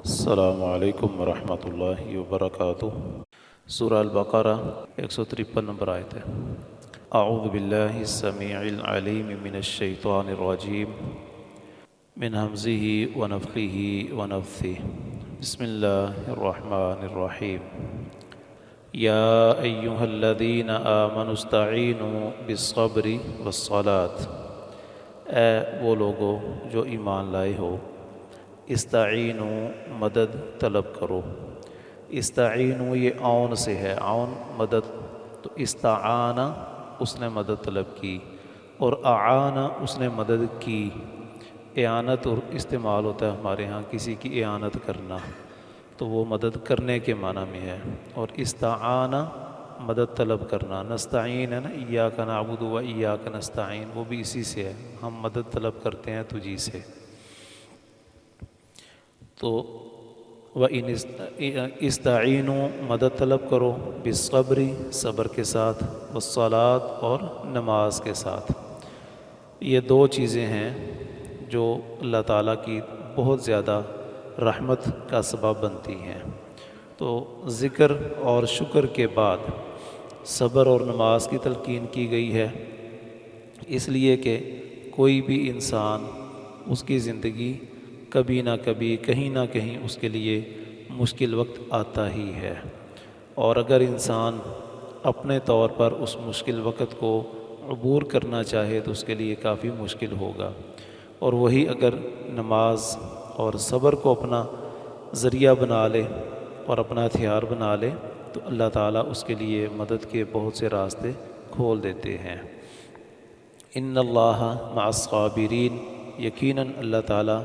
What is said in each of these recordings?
السلام علیکم ورحمۃ اللہ وبرکاتہ۔ سورہ البقرہ 153 نمبر آیت ہے۔ اعوذ باللہ السمیع العلیم من الشیطان الرجیم من ہمزہ ونفخہ ونفثہ۔ بسم اللہ الرحمن الرحیم۔ یا ایہا الذین آمنوا استعینوا بالصبر والصلاۃ، اے وہ لوگو جو ایمان لائے ہو، استعینوا مدد طلب کرو۔ استعینوا یہ عون سے ہے، عون مدد، تو استعانہ اس نے مدد طلب کی اور اعانہ اس نے مدد کی۔ اعانت اور استعمال ہوتا ہے ہمارے ہاں کسی کی اعانت کرنا، تو وہ مدد کرنے کے معنی میں ہے، اور استعانہ مدد طلب کرنا۔ نستعین ہے نا، ایاک نعبد و ایاک نستعین، وہ بھی اسی سے ہے، ہم مدد طلب کرتے ہیں تجھی سے۔ تو وَإِنِ استعینوا مدد طلب کرو، بالصبر صبر کے ساتھ، والصلاۃ اور نماز کے ساتھ۔ یہ دو چیزیں ہیں جو اللہ تعالیٰ کی بہت زیادہ رحمت کا سبب بنتی ہیں۔ تو ذکر اور شکر کے بعد صبر اور نماز کی تلقین کی گئی ہے، اس لیے کہ کوئی بھی انسان اس کی زندگی کبھی نہ کبھی کہیں نہ کہیں اس کے لیے مشکل وقت آتا ہی ہے، اور اگر انسان اپنے طور پر اس مشکل وقت کو عبور کرنا چاہے تو اس کے لیے کافی مشکل ہوگا، اور وہی اگر نماز اور صبر کو اپنا ذریعہ بنا لے اور اپنا ہتھیار بنا لے تو اللہ تعالیٰ اس کے لیے مدد کے بہت سے راستے کھول دیتے ہیں۔ ان اللہ مع الصابرین، یقیناً اللہ تعالیٰ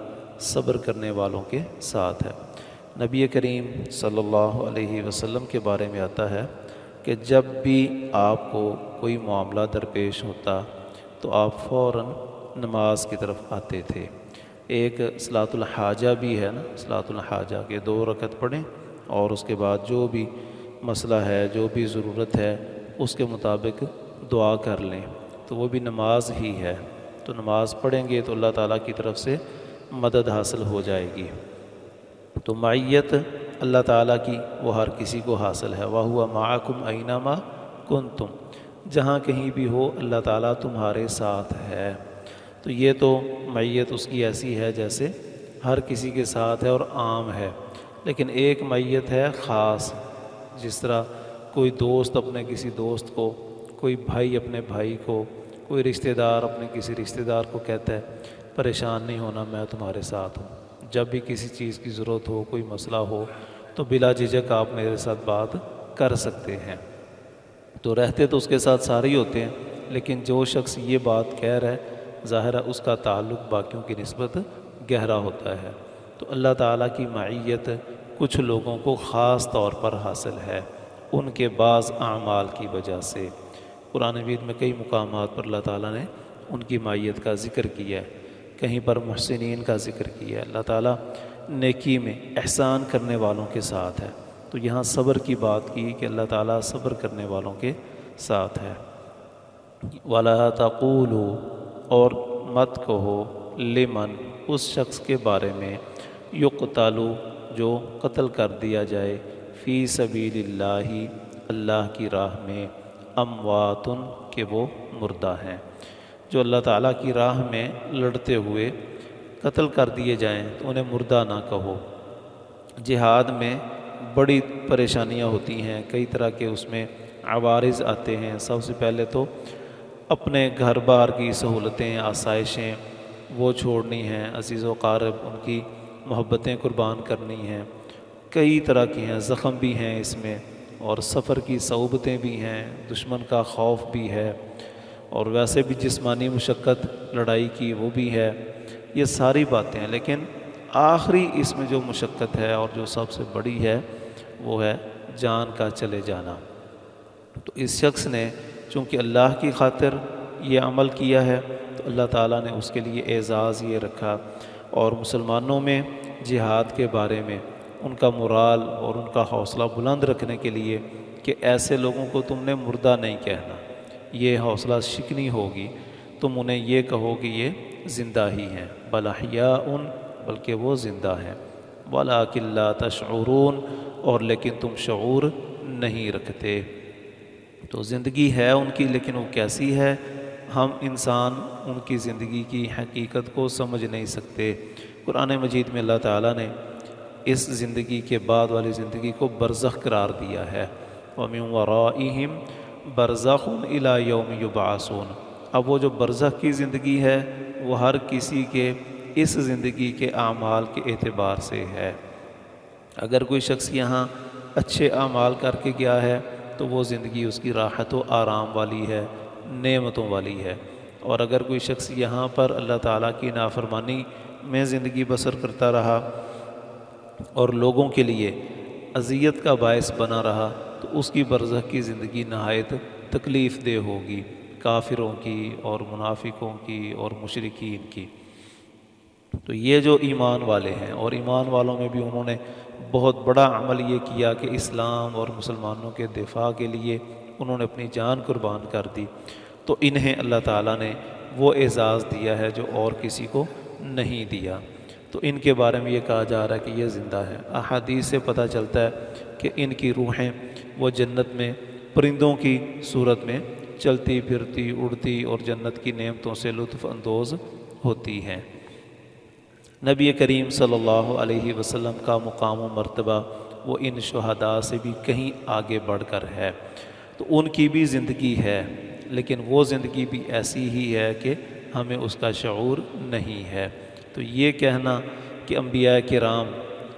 صبر کرنے والوں کے ساتھ ہے۔ نبی کریم صلی اللہ علیہ وسلم کے بارے میں آتا ہے کہ جب بھی آپ کو کوئی معاملہ درپیش ہوتا تو آپ فوراً نماز کی طرف آتے تھے۔ ایک صلاۃ الحاجہ بھی ہے نا، صلاۃ الحاجہ کے 2 رکعت پڑھیں اور اس کے بعد جو بھی مسئلہ ہے، جو بھی ضرورت ہے، اس کے مطابق دعا کر لیں، تو وہ بھی نماز ہی ہے۔ تو نماز پڑھیں گے تو اللہ تعالیٰ کی طرف سے مدد حاصل ہو جائے گی۔ تو معیت اللہ تعالیٰ کی وہ ہر کسی کو حاصل ہے۔ وَهُوَ مَعَكُمْ أَيْنَمَا كُنْتُمْ، جہاں کہیں بھی ہو اللہ تعالیٰ تمہارے ساتھ ہے۔ تو یہ تو معیت اس کی ایسی ہے جیسے ہر کسی کے ساتھ ہے اور عام ہے، لیکن ایک معیت ہے خاص، جس طرح کوئی دوست اپنے کسی دوست کو، کوئی بھائی اپنے بھائی کو، کوئی رشتہ دار اپنے کسی رشتہ دار کو کہتا ہے پریشان نہیں ہونا، میں تمہارے ساتھ ہوں، جب بھی کسی چیز کی ضرورت ہو، کوئی مسئلہ ہو تو بلا جھجک آپ میرے ساتھ بات کر سکتے ہیں۔ تو رہتے تو اس کے ساتھ سارے ہی ہوتے ہیں، لیکن جو شخص یہ بات کہہ رہا ہے ظاہر ہے اس کا تعلق باقیوں کی نسبت گہرا ہوتا ہے۔ تو اللہ تعالیٰ کی معیت کچھ لوگوں کو خاص طور پر حاصل ہے، ان کے بعض اعمال کی وجہ سے۔ قرآن مجید میں کئی مقامات پر اللہ تعالیٰ نے ان کی معیت کا ذکر کیا ہے، کہیں پر محسنین کا ذکر کیا ہے۔ اللہ تعالیٰ نیکی میں احسان کرنے والوں کے ساتھ ہے، تو یہاں صبر کی بات کی کہ اللہ تعالیٰ صبر کرنے والوں کے ساتھ ہے۔ وَلَا تَقُولُوا، اور مت کہو، لمن، اس شخص کے بارے میں، یقتل، جو قتل کر دیا جائے، فی سبیل اللہ، اللہ کی راہ میں، اموات، کہ وہ مردہ ہیں۔ جو اللہ تعالیٰ کی راہ میں لڑتے ہوئے قتل کر دیے جائیں تو انہیں مردہ نہ کہو۔ جہاد میں بڑی پریشانیاں ہوتی ہیں، کئی طرح کے اس میں عوارض آتے ہیں۔ سب سے پہلے تو اپنے گھر بار کی سہولتیں، آسائشیں وہ چھوڑنی ہیں، عزیز و قارب ان کی محبتیں قربان کرنی ہیں، کئی طرح کی ہیں، زخم بھی ہیں اس میں، اور سفر کی صعوبتیں بھی ہیں، دشمن کا خوف بھی ہے، اور ویسے بھی جسمانی مشقت لڑائی کی وہ بھی ہے، یہ ساری باتیں ہیں۔ لیکن آخری اس میں جو مشقت ہے اور جو سب سے بڑی ہے وہ ہے جان کا چلے جانا۔ تو اس شخص نے چونکہ اللہ کی خاطر یہ عمل کیا ہے تو اللہ تعالیٰ نے اس کے لیے اعزاز یہ رکھا، اور مسلمانوں میں جہاد کے بارے میں ان کا مرال اور ان کا حوصلہ بلند رکھنے کے لیے کہ ایسے لوگوں کو تم نے مردہ نہیں کہنا، یہ حوصلہ شکنی ہوگی، تم انہیں یہ کہو کہ یہ زندہ ہی ہیں، بل احیاء، بلکہ وہ زندہ ہیں۔ وَلَٰكِن لَا تَشْعُرُونَ، اور لیکن تم شعور نہیں رکھتے۔ تو زندگی ہے ان کی، لیکن وہ کیسی ہے ہم انسان ان کی زندگی کی حقیقت کو سمجھ نہیں سکتے۔ قرآن مجید میں اللہ تعالیٰ نے اس زندگی کے بعد والی زندگی کو برزخ قرار دیا ہے، وَمِن وَرَائِهِمْ بَرْزَخٌ إِلَىٰ يَوْمِ يُبْعَثُونَ۔ اب وہ جو برزخ کی زندگی ہے وہ ہر کسی کے اس زندگی کے اعمال کے اعتبار سے ہے۔ اگر کوئی شخص یہاں اچھے اعمال کر کے گیا ہے تو وہ زندگی اس کی راحت و آرام والی ہے، نعمتوں والی ہے، اور اگر کوئی شخص یہاں پر اللہ تعالیٰ کی نافرمانی میں زندگی بسر کرتا رہا اور لوگوں کے لیے اذیت کا باعث بنا رہا تو اس کی برزخ کی زندگی نہایت تکلیف دہ ہوگی، کافروں کی اور منافقوں کی اور مشرکین کی۔ تو یہ جو ایمان والے ہیں، اور ایمان والوں میں بھی انہوں نے بہت بڑا عمل یہ کیا کہ اسلام اور مسلمانوں کے دفاع کے لیے انہوں نے اپنی جان قربان کر دی، تو انہیں اللہ تعالیٰ نے وہ اعزاز دیا ہے جو اور کسی کو نہیں دیا۔ تو ان کے بارے میں یہ کہا جا رہا ہے کہ یہ زندہ ہے۔ احادیث سے پتہ چلتا ہے کہ ان کی روحیں وہ جنت میں پرندوں کی صورت میں چلتی پھرتی اڑتی اور جنت کی نعمتوں سے لطف اندوز ہوتی ہیں۔ نبی کریم صلی اللہ علیہ وسلم کا مقام و مرتبہ وہ ان شہداء سے بھی کہیں آگے بڑھ کر ہے، تو ان کی بھی زندگی ہے، لیکن وہ زندگی بھی ایسی ہی ہے کہ ہمیں اس کا شعور نہیں ہے۔ تو یہ کہنا کہ انبیاء کرام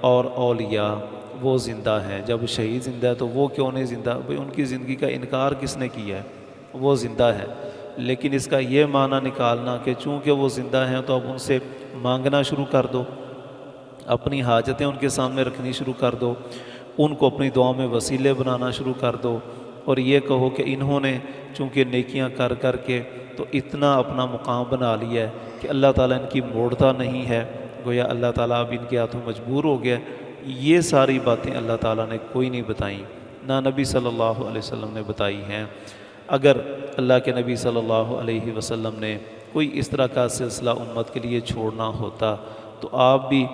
اور اولیاء وہ زندہ ہیں، جب شہید زندہ ہے تو وہ کیوں نہیں زندہ؟ بھئی ان کی زندگی کا انکار کس نے کیا ہے؟ وہ زندہ ہے، لیکن اس کا یہ معنی نکالنا کہ چونکہ وہ زندہ ہیں تو اب ان سے مانگنا شروع کر دو، اپنی حاجتیں ان کے سامنے رکھنی شروع کر دو، ان کو اپنی دعاؤں میں وسیلے بنانا شروع کر دو، اور یہ کہو کہ انہوں نے چونکہ نیکیاں کر کر کے تو اتنا اپنا مقام بنا لیا ہے کہ اللہ تعالیٰ ان کی موڑتا نہیں ہے، گویا اللہ تعالیٰ اب ان کے ہاتھوں مجبور ہو گیا۔ یہ ساری باتیں اللہ تعالیٰ نے کوئی نہیں بتائیں، نہ نبی صلی اللہ علیہ وسلم نے بتائی ہیں۔ اگر اللہ کے نبی صلی اللہ علیہ وسلم نے کوئی اس طرح کا سلسلہ امت کے لیے چھوڑنا ہوتا تو آپ بھی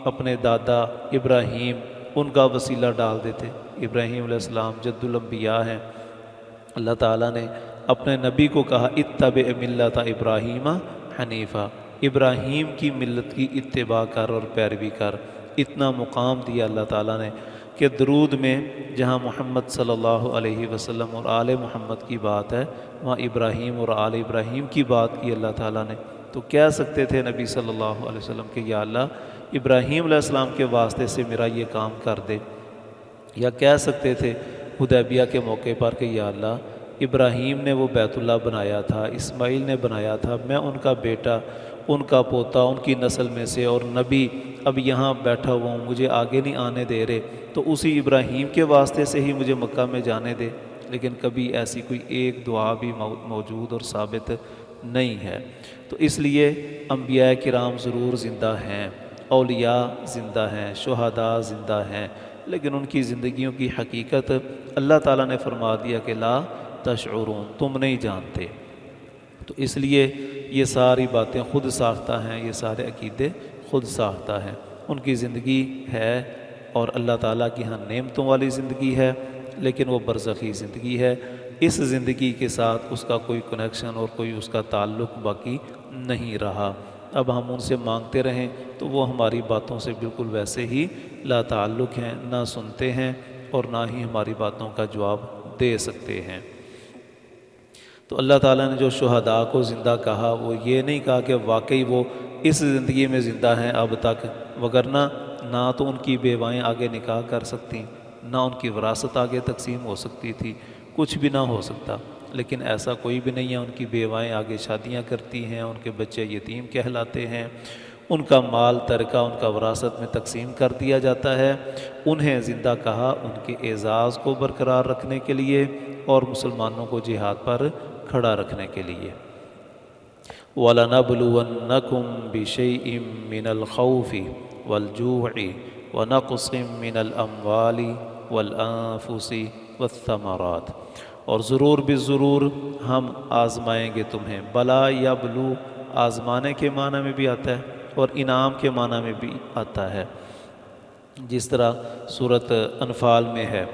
اپنے دادا ابراہیم ان کا وسیلہ ڈال دیتے۔ ابراہیم علیہ السلام جد الانبیاء ہیں، اللہ تعالیٰ نے اپنے نبی کو کہا اتبع ملت ابراہیم حنیفہ، ابراہیم کی ملت کی اتباع کر اور پیروی کر۔ اتنا مقام دیا اللہ تعالیٰ نے کہ درود میں جہاں محمد صلی اللہ علیہ وسلم اور آل محمد کی بات ہے وہاں ابراہیم اور آل ابراہیم کی بات کی اللہ تعالیٰ نے۔ تو کہہ سکتے تھے نبی صلی اللہ علیہ وسلم کہ یا اللہ ابراہیم علیہ السلام کے واسطے سے میرا یہ کام کر دے، یا کہہ سکتے تھے حدیبیہ کے موقع پر کہ یا اللہ ابراہیم نے وہ بیت اللہ بنایا تھا، اسماعیل نے بنایا تھا، میں ان کا بیٹا، ان کا پوتا، ان کی نسل میں سے، اور نبی اب یہاں بیٹھا ہوا ہوں، مجھے آگے نہیں آنے دے رہے، تو اسی ابراہیم کے واسطے سے ہی مجھے مکہ میں جانے دے۔ لیکن کبھی ایسی کوئی ایک دعا بھی موجود اور ثابت نہیں ہے۔ تو اس لیے انبیاء کرام ضرور زندہ ہیں، اولیاء زندہ ہیں، شہداء زندہ ہیں، لیکن ان کی زندگیوں کی حقیقت اللہ تعالیٰ نے فرما دیا کہ لا تشعرون، تم نہیں جانتے۔ تو اس لیے یہ ساری باتیں خود ساختہ ہیں، یہ سارے عقیدے خود ساختہ ہیں۔ ان کی زندگی ہے اور اللہ تعالیٰ کی ہاں نعمتوں والی زندگی ہے، لیکن وہ برزخی زندگی ہے۔ اس زندگی کے ساتھ اس کا کوئی کنیکشن اور کوئی اس کا تعلق باقی نہیں رہا۔ اب ہم ان سے مانگتے رہیں تو وہ ہماری باتوں سے بالکل ویسے ہی لا تعلق ہیں، نہ سنتے ہیں اور نہ ہی ہماری باتوں کا جواب دے سکتے ہیں۔ تو اللہ تعالیٰ نے جو شہداء کو زندہ کہا وہ یہ نہیں کہا کہ واقعی وہ اس زندگی میں زندہ ہیں اب تک، وگرنہ نہ تو ان کی بیوائیں آگے نکاح کر سکتیں، نہ ان کی وراثت آگے تقسیم ہو سکتی تھی، کچھ بھی نہ ہو سکتا، لیکن ایسا کوئی بھی نہیں ہے۔ ان کی بیوائیں آگے شادیاں کرتی ہیں، ان کے بچے یتیم کہلاتے ہیں، ان کا مال ترکہ ان کا وراثت میں تقسیم کر دیا جاتا ہے۔ انہیں زندہ کہا ان کے اعزاز کو برقرار رکھنے کے لیے اور مسلمانوں کو جہاد پر کھڑا رکھنے کے لیے۔ وَلَنَبْلُوَنَّكُمْ بِشَيْءٍ مِّنَ الْخَوْفِ وَالْجُوعِ وَنَقْصٍ مِّنَ الْأَمْوَالِ وَالْأَنفُسِ وَالثَّمَرَاتِ، اور ضرور بالضرور ہم آزمائیں گے تمہیں۔ بلا یا بلو آزمانے کے معنی میں بھی آتا ہے اور انعام کے معنی میں بھی آتا ہے۔ جس طرح صورت انفال میں ہے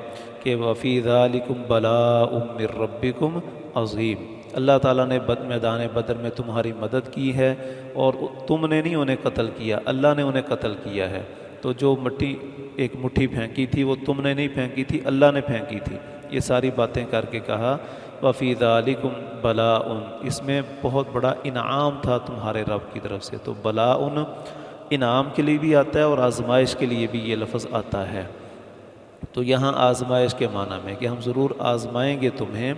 کہ وفی ذالکم بلاء من ربکم عظیم، اللہ تعالیٰ نے میدان بدر میں تمہاری مدد کی ہے اور تم نے نہیں انہیں قتل کیا، اللہ نے انہیں قتل کیا ہے۔ تو جو ایک مٹھی پھینکی تھی وہ تم نے نہیں پھینکی تھی، اللہ نے پھینکی تھی۔ یہ ساری باتیں کر کے کہا وفی ذالکم بلاء، اس میں بہت بڑا انعام تھا تمہارے رب کی طرف سے۔ تو بلاء انعام کے لیے بھی آتا ہے اور آزمائش کے لیے بھی یہ لفظ آتا ہے۔ تو یہاں آزمائش کے معنی میں کہ ہم ضرور آزمائیں گے تمہیں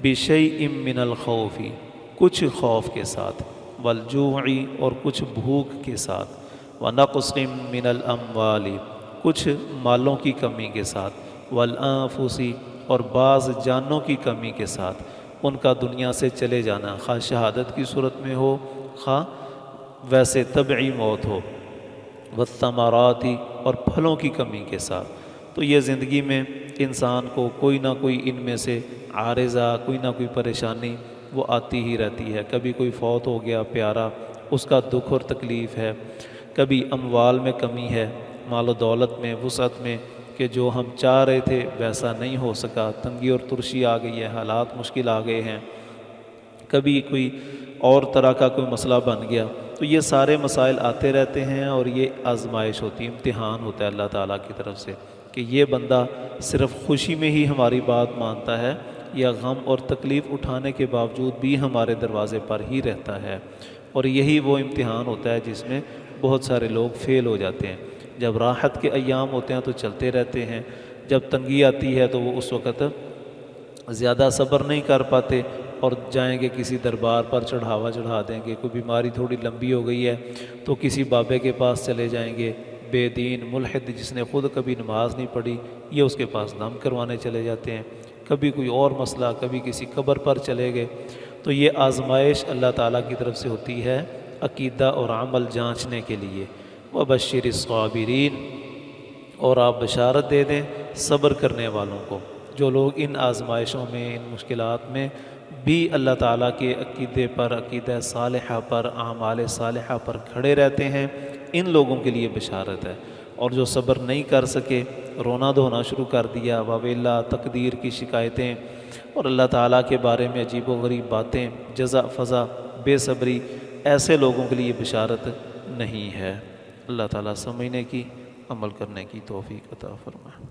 بشیء من الخوف، کچھ خوف کے ساتھ، والجوع اور کچھ بھوک کے ساتھ، ونقص من الاموال کچھ مالوں کی کمی کے ساتھ، والانفس اور بعض جانوں کی کمی کے ساتھ، ان کا دنیا سے چلے جانا، خواہ شہادت کی صورت میں ہو خواہ ویسے طبعی موت ہو، والثمرات اور پھلوں کی کمی کے ساتھ۔ تو یہ زندگی میں انسان کو کوئی نہ کوئی ان میں سے عارضہ، کوئی نہ کوئی پریشانی وہ آتی ہی رہتی ہے۔ کبھی کوئی فوت ہو گیا پیارا، اس کا دکھ اور تکلیف ہے، کبھی اموال میں کمی ہے، مال و دولت میں، وسعت میں، کہ جو ہم چاہ رہے تھے ویسا نہیں ہو سکا، تنگی اور ترشی آ گئی ہے، حالات مشکل آ گئے ہیں، کبھی کوئی اور طرح کا کوئی مسئلہ بن گیا۔ تو یہ سارے مسائل آتے رہتے ہیں اور یہ آزمائش ہوتی ہے، امتحان ہوتا ہے اللہ تعالیٰ کی طرف سے کہ یہ بندہ صرف خوشی میں ہی ہماری بات مانتا ہے یا غم اور تکلیف اٹھانے کے باوجود بھی ہمارے دروازے پر ہی رہتا ہے۔ اور یہی وہ امتحان ہوتا ہے جس میں بہت سارے لوگ فیل ہو جاتے ہیں۔ جب راحت کے ایام ہوتے ہیں تو چلتے رہتے ہیں، جب تنگی آتی ہے تو وہ اس وقت زیادہ صبر نہیں کر پاتے اور جائیں گے کسی دربار پر چڑھاوا چڑھا دیں گے۔ کوئی بیماری تھوڑی لمبی ہو گئی ہے تو کسی بابے کے پاس چلے جائیں گے، بے دین ملحد جس نے خود کبھی نماز نہیں پڑھی یہ اس کے پاس دم کروانے چلے جاتے ہیں، کبھی کوئی اور مسئلہ، کبھی کسی قبر پر چلے گئے۔ تو یہ آزمائش اللہ تعالیٰ کی طرف سے ہوتی ہے عقیدہ اور عمل جانچنے کے لیے۔ وبشر الصابرین، اور آپ بشارت دے دیں صبر کرنے والوں کو، جو لوگ ان آزمائشوں میں، ان مشکلات میں بھی اللہ تعالیٰ کے عقیدے پر، عقیدہ صالحہ پر، اعمال صالحہ پر کھڑے رہتے ہیں، ان لوگوں کے لیے بشارت ہے۔ اور جو صبر نہیں کر سکے، رونا دھونا شروع کر دیا، واویلا، تقدیر کی شکایتیں اور اللہ تعالیٰ کے بارے میں عجیب و غریب باتیں، جزا فضا، بے صبری، ایسے لوگوں کے لیے بشارت نہیں ہے۔ اللہ تعالیٰ سمجھنے کی، عمل کرنے کی توفیق عطا فرمائے۔